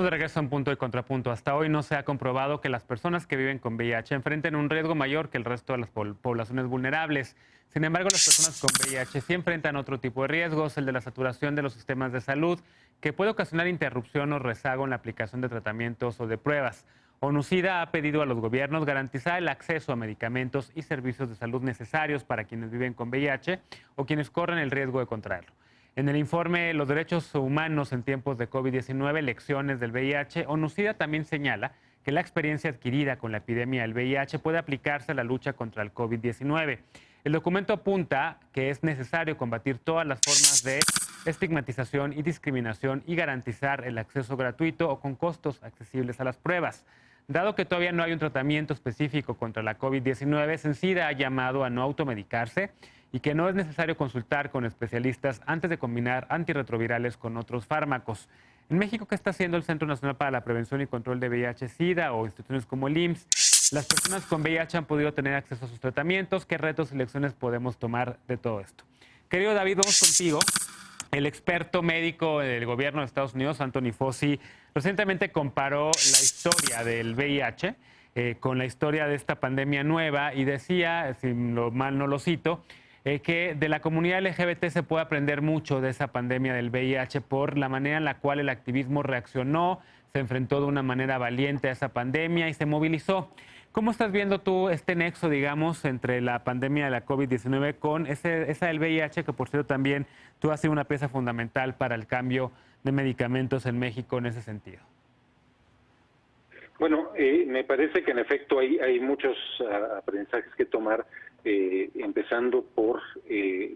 Estamos de regreso en Punto y Contrapunto. Hasta hoy no se ha comprobado que las personas que viven con VIH enfrenten un riesgo mayor que el resto de las poblaciones vulnerables. Sin embargo, las personas con VIH sí enfrentan otro tipo de riesgos, el de la saturación de los sistemas de salud, que puede ocasionar interrupción o rezago en la aplicación de tratamientos o de pruebas. ONUCIDA ha pedido a los gobiernos garantizar el acceso a medicamentos y servicios de salud necesarios para quienes viven con VIH o quienes corren el riesgo de contraerlo. En el informe Los derechos humanos en tiempos de COVID-19, lecciones del VIH, ONUCIDA también señala que la experiencia adquirida con la epidemia del VIH puede aplicarse a la lucha contra el COVID-19. El documento apunta que es necesario combatir todas las formas de estigmatización y discriminación y garantizar el acceso gratuito o con costos accesibles a las pruebas. Dado que todavía no hay un tratamiento específico contra la COVID-19, SENSIDA ha llamado a no automedicarse y que no es necesario consultar con especialistas antes de combinar antirretrovirales con otros fármacos. En México, ¿qué está haciendo el Centro Nacional para la Prevención y Control de VIH-Sida o instituciones como el IMSS? Las personas con VIH han podido tener acceso a sus tratamientos. ¿Qué retos y lecciones podemos tomar de todo esto? Querido David, vamos contigo. El experto médico del gobierno de Estados Unidos, Anthony Fauci, recientemente comparó la historia del VIH con la historia de esta pandemia nueva y decía, si mal no lo cito, que de la comunidad LGBT se puede aprender mucho de esa pandemia del VIH por la manera en la cual el activismo reaccionó, se enfrentó de una manera valiente a esa pandemia y se movilizó. ¿Cómo estás viendo tú este nexo, digamos, entre la pandemia de la COVID-19 con esa del VIH, que por cierto también tú has sido una pieza fundamental para el cambio de medicamentos en México en ese sentido? Bueno, me parece que en efecto hay muchos aprendizajes que tomar, empezando por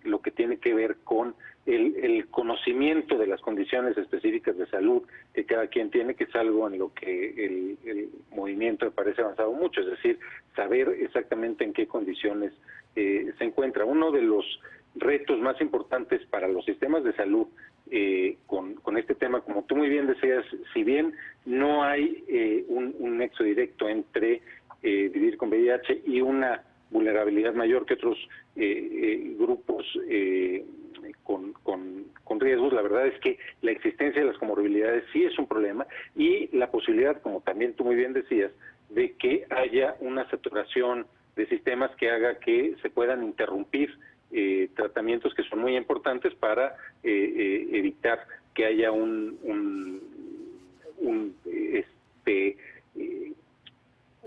lo que tiene que ver con el conocimiento de las condiciones específicas de salud que cada quien tiene, que es algo en lo que el movimiento me parece avanzado mucho, es decir, saber exactamente en qué condiciones se encuentra. Uno de los retos más importantes para los sistemas de salud con este tema, como tú muy bien decías, si bien no hay un nexo directo entre vivir con VIH y una vulnerabilidad mayor que otros grupos con riesgos, la verdad es que la existencia de las comorbilidades sí es un problema y la posibilidad, como también tú muy bien decías, de que haya una saturación de sistemas que haga que se puedan interrumpir tratamientos que son muy importantes para evitar que haya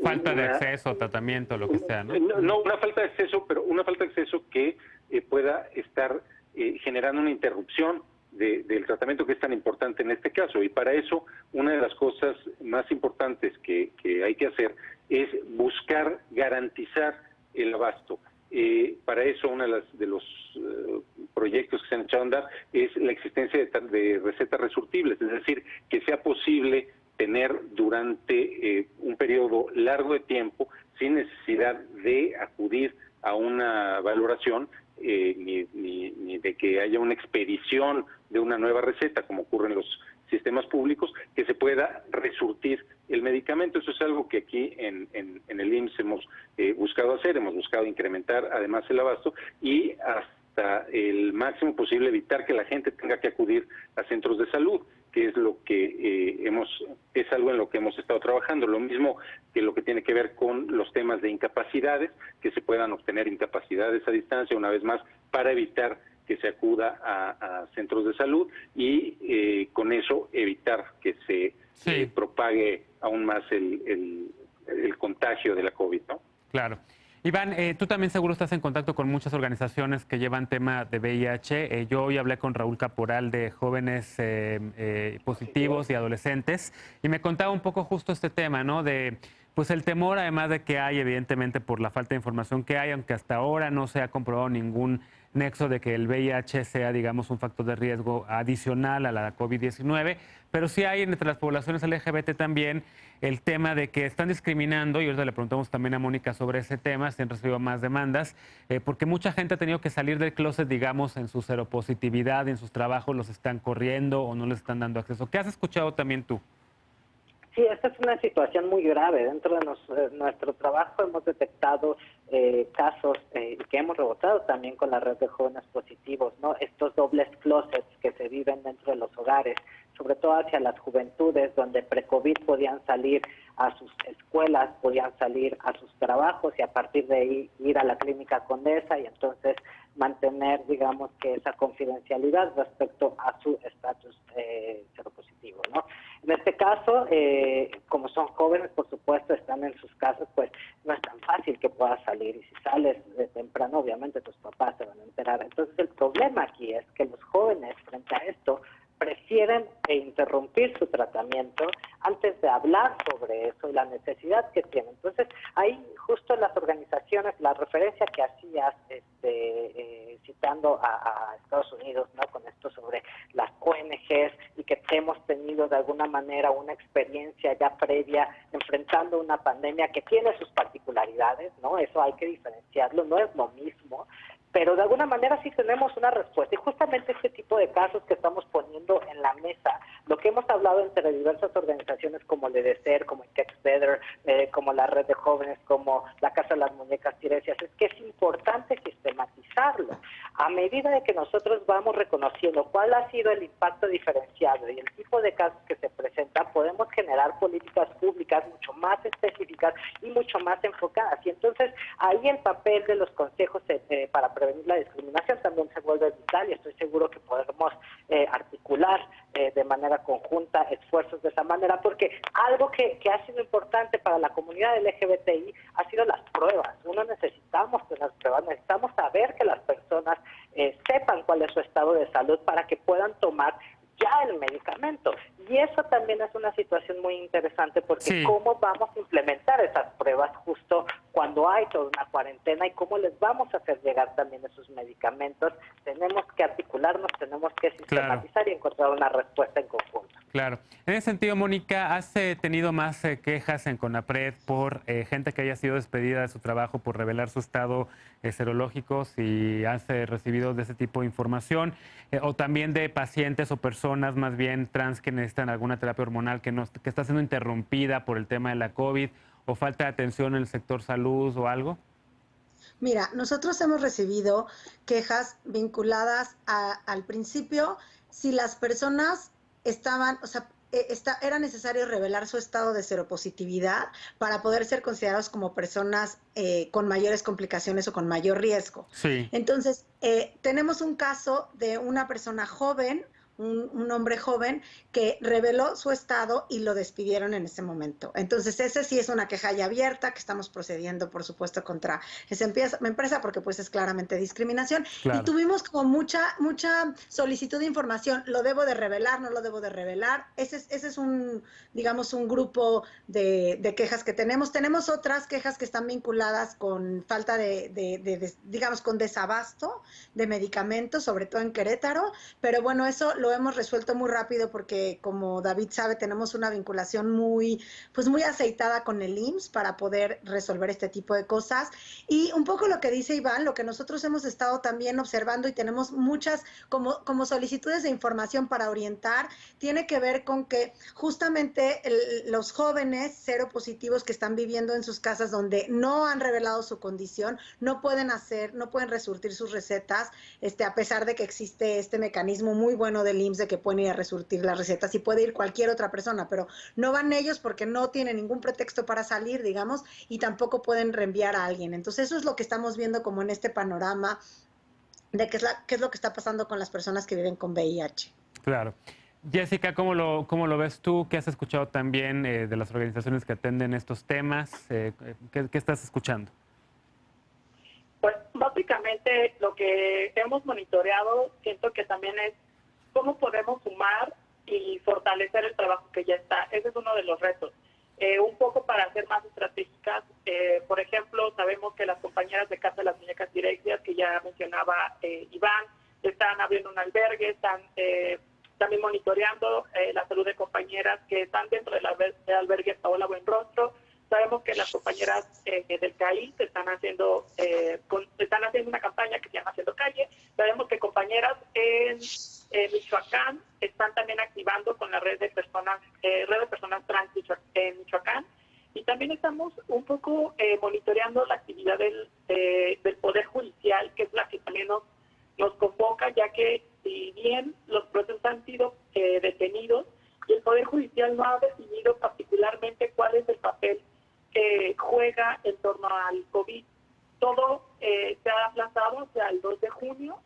falta de acceso, tratamiento, lo que sea, ¿no? No una falta de acceso, pero una falta de acceso que pueda estar generando una interrupción del tratamiento que es tan importante en este caso. Y para eso, una de las cosas más importantes que hay que hacer es buscar garantizar el abasto. Para eso, uno de los proyectos que se han echado a andar es la existencia de recetas resurtibles, es decir, que sea posible tener durante un periodo largo de tiempo, sin necesidad de acudir a una valoración, ni de que haya una expedición de una nueva receta, como ocurre en los sistemas públicos, que se pueda resurtir el medicamento. Eso es algo que aquí en el IMSS hemos buscado hacer, hemos buscado incrementar además el abasto y hasta el máximo posible evitar que la gente tenga que acudir a centros de salud, que es lo que es algo en lo que hemos estado trabajando. Lo mismo que lo que tiene que ver con los temas de incapacidades, que se puedan obtener incapacidades a distancia, una vez más, para evitar que se acuda a centros de salud y con eso evitar que se propague aún más el contagio de la COVID, ¿no? Claro. Iván, tú también seguro estás en contacto con muchas organizaciones que llevan tema de VIH. Yo hoy hablé con Raúl Caporal de jóvenes positivos y adolescentes y me contaba un poco justo este tema, ¿no? De pues el temor, además de que hay, evidentemente, por la falta de información que hay, aunque hasta ahora no se ha comprobado ningún nexo de que el VIH sea, digamos, un factor de riesgo adicional a la COVID-19, pero sí hay entre las poblaciones LGBT también el tema de que están discriminando, y ahorita le preguntamos también a Mónica sobre ese tema, si han recibido más demandas, porque mucha gente ha tenido que salir del closet, digamos, en su seropositividad, en sus trabajos los están corriendo o no les están dando acceso. ¿Qué has escuchado también tú? Sí, esta es una situación muy grave. Dentro de nuestro trabajo hemos detectado casos que hemos rebotado también con la red de jóvenes positivos, ¿no? Estos dobles closets que se viven dentro de los hogares, sobre todo hacia las juventudes, donde pre-COVID podían salir a sus escuelas, podían salir a sus trabajos y a partir de ahí ir a la clínica Condesa y entonces mantener, digamos, que esa confidencialidad respecto a su estatus seropositivo, ¿no? En este caso, como son jóvenes, por supuesto, están en sus casas, pues no es tan fácil que puedas salir y si sales de temprano, obviamente tus papás se van a enterar. Entonces el problema aquí es que los jóvenes frente a esto prefieren interrumpir su tratamiento antes de hablar sobre eso y la necesidad que tienen. Entonces, ahí justo las organizaciones, la referencia que hacías citando a Estados Unidos, ¿no? Con esto sobre las ONGs y que hemos tenido de alguna manera una experiencia ya previa enfrentando una pandemia que tiene sus particularidades, ¿no? Eso hay que diferenciarlo, no es lo mismo, pero de alguna manera sí tenemos una respuesta y justamente este tipo de casos que estamos poniendo en la mesa, lo que hemos hablado entre diversas organizaciones como LEDECER, como It Gets Better, como la Red de Jóvenes, como la Casa de las Muñecas Tiresias, es que es importante sistematizarlo. A medida de que nosotros vamos reconociendo cuál ha sido el impacto diferenciado y el tipo de casos que se presentan, podemos generar políticas públicas mucho más específicas y mucho más enfocadas. Y entonces ahí el papel de los consejos para prevenir la discriminación también se vuelve vital y estoy seguro que podremos articular de manera conjunta esfuerzos de esa manera, porque algo que ha sido importante para la comunidad LGBTI ha sido las pruebas. Uno necesitamos tener pruebas, necesitamos saber que las personas sepan cuál es su estado de salud para que puedan tomar ya el medicamento. Y eso también es una situación muy interesante porque Sí. cómo vamos a implementar esas pruebas justo cuando hay toda una cuarentena y cómo les vamos a hacer llegar también esos medicamentos. Tenemos que articularnos, tenemos que sistematizar y encontrar una respuesta en conjunto. Claro. En ese sentido, Mónica, ¿has tenido más quejas en CONAPRED por gente que haya sido despedida de su trabajo por revelar su estado serológico? Si has recibido de ese tipo de información, o también de pacientes o personas más bien trans que necesitan alguna terapia hormonal que está siendo interrumpida por el tema de la COVID, o falta de atención en el sector salud o algo. Mira, nosotros hemos recibido quejas vinculadas al principio, si las personas estaban, o sea, era necesario revelar su estado de seropositividad para poder ser considerados como personas con mayores complicaciones o con mayor riesgo. Sí. Entonces, tenemos un caso de una persona joven, un hombre joven que reveló su estado y lo despidieron en ese momento. Entonces, ese sí es una queja ya abierta que estamos procediendo, por supuesto, contra esa empresa porque pues es claramente discriminación. Claro. Y tuvimos como mucha solicitud de información. ¿Lo debo de revelar? ¿No lo debo de revelar? Ese es un, digamos, un grupo de quejas que tenemos. Tenemos otras quejas que están vinculadas con falta digamos, con desabasto de medicamentos, sobre todo en Querétaro, pero bueno, eso lo hemos resuelto muy rápido porque, como David sabe, tenemos una vinculación muy aceitada con el IMSS para poder resolver este tipo de cosas. Y un poco lo que dice Iván, lo que nosotros hemos estado también observando y tenemos muchas como solicitudes de información para orientar, tiene que ver con que justamente los jóvenes seropositivos que están viviendo en sus casas donde no han revelado su condición, no pueden resurtir sus recetas, a pesar de que existe este mecanismo muy bueno del IMSS de que pueden ir a resurtir las recetas y puede ir cualquier otra persona, pero no van ellos porque no tienen ningún pretexto para salir, digamos, y tampoco pueden reenviar a alguien. Entonces eso es lo que estamos viendo como en este panorama de qué es lo que está pasando con las personas que viven con VIH. Claro. Jessica, ¿cómo lo ves tú? ¿Qué has escuchado también de las organizaciones que atenden estos temas? ¿Qué estás escuchando? Pues básicamente lo que hemos monitoreado, siento que también es cómo podemos sumar y fortalecer el trabajo que ya está. Ese es uno de los retos. Un poco para ser más estratégicas, por ejemplo, sabemos que las compañeras de Casa de las Muñecas Tiresias, que ya mencionaba Iván, están abriendo un albergue, están también monitoreando la salud de compañeras que están dentro del albergue Paola Buenrostro. Sabemos que las compañeras del CAI están haciendo una campaña que se llama Haciendo Calle. Sabemos que compañeras en Michoacán están también activando con la red de personas trans monitoreando la actividad del Poder Judicial, que es la que también nos convoca, ya que si bien los procesos han sido detenidos y el Poder Judicial no ha definido particularmente cuál es el papel que juega en torno al COVID, todo se ha aplazado hacia el 2 de junio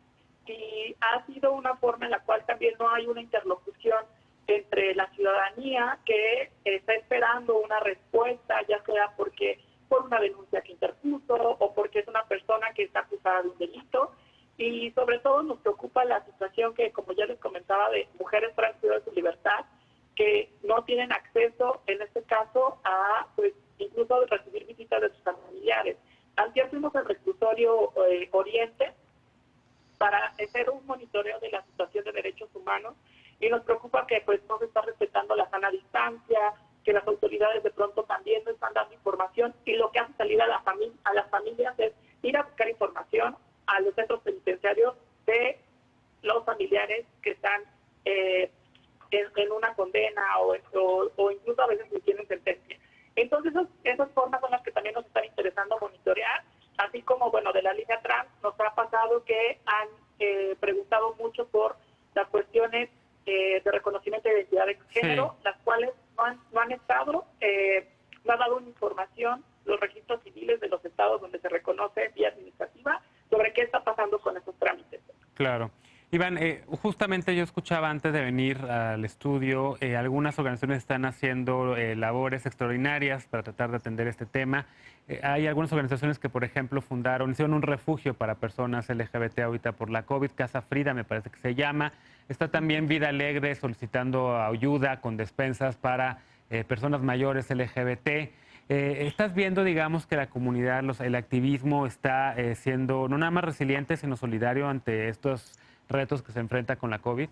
y ha sido una forma en la cual también no hay una interlocución entre la ciudadanía que está esperando una respuesta, ya sea porque por una denuncia que interpuso o porque es una persona que está acusada de un delito. Y sobre todo nos preocupa la situación que, como ya les comentaba, de mujeres privadas de su libertad, que no tienen acceso, en este caso, a pues incluso recibir visitas de sus familiares. Antes fuimos al reclusorio Oriente para hacer un monitoreo de la situación de derechos humanos y nos preocupa que pues no se está respetando la sana distancia, que las autoridades de pronto también no están dando información y lo que hace salir a las familias es ir a buscar información a los centros penitenciarios de los familiares que están en una condena o incluso a veces ni tienen sentencia. Entonces esas formas son las que también nos están interesando monitorear, así como, bueno, de la Liga Trans nos ha pasado que han preguntado mucho por las cuestiones de reconocimiento de identidad de género, las cuales no han estado, no han dado una información los registros civiles de los estados donde se reconoce vía administrativa sobre qué está pasando con esos trámites. Claro. Iván, justamente yo escuchaba antes de venir al estudio, algunas organizaciones están haciendo labores extraordinarias para tratar de atender este tema. Hay algunas organizaciones que, por ejemplo, hicieron un refugio para personas LGBT ahorita por la COVID, Casa Frida me parece que se llama. Está también Vida Alegre solicitando ayuda con despensas para personas mayores LGBT. ¿Estás viendo, digamos, que la comunidad, el activismo está siendo no nada más resiliente, sino solidario ante estos retos que se enfrenta con la COVID?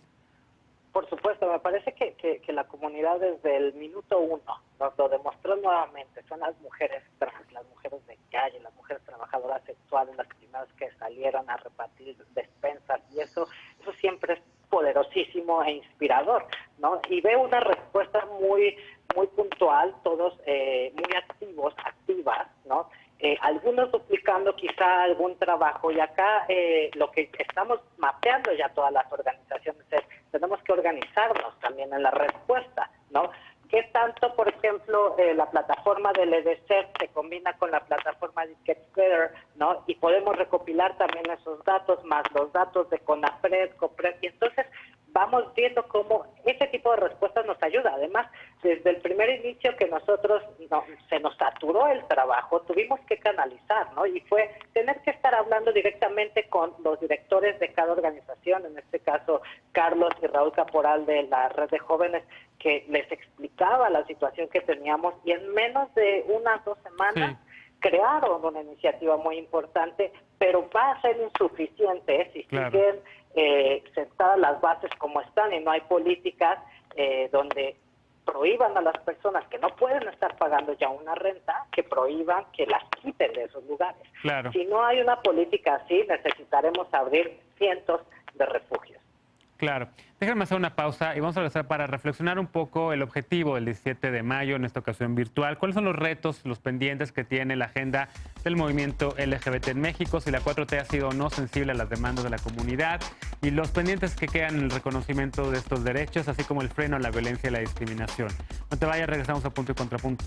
Por supuesto, me parece que la comunidad desde el minuto 1 nos lo demostró nuevamente. Son las mujeres trans, las mujeres de calle, las mujeres trabajadoras sexuales, las primeras que salieron a repartir despensas, y eso siempre es poderosísimo e inspirador, ¿no? Y veo una respuesta muy puntual, todos muy activos, activas, ¿no? Algunos duplicando quizá algún trabajo, y acá lo que estamos mapeando ya todas las organizaciones es, tenemos que organizarnos también en la respuesta, ¿no? ¿Qué tanto, por ejemplo, la plataforma del EDC se combina con la plataforma de Get Together, ¿no? Y podemos recopilar también esos datos, más los datos de CONAPRED, COPRED, y entonces vamos viendo cómo ese tipo de respuestas nos ayuda. Además, desde el primer inicio que nosotros se nos saturó el trabajo, tuvimos que canalizar, ¿no? Y fue tener que estar hablando directamente con los directores de cada organización, en este caso Carlos y Raúl Caporal de la Red de Jóvenes, que les explicaba la situación que teníamos, y en menos de unas 2 semanas crearon una iniciativa muy importante, pero va a ser insuficiente si siguen sentadas las bases como están y no hay políticas donde prohíban a las personas que no pueden estar pagando ya una renta, que prohíban que las quiten de esos lugares. Claro. Si no hay una política así, necesitaremos abrir cientos de refugios. Claro. Déjenme hacer una pausa y vamos a regresar para reflexionar un poco el objetivo del 17 de mayo, en esta ocasión virtual. ¿Cuáles son los retos, los pendientes que tiene la agenda del movimiento LGBT en México? Si la 4T ha sido o no sensible a las demandas de la comunidad y los pendientes que quedan en el reconocimiento de estos derechos, así como el freno a la violencia y la discriminación. No te vayas, regresamos a Punto y Contrapunto.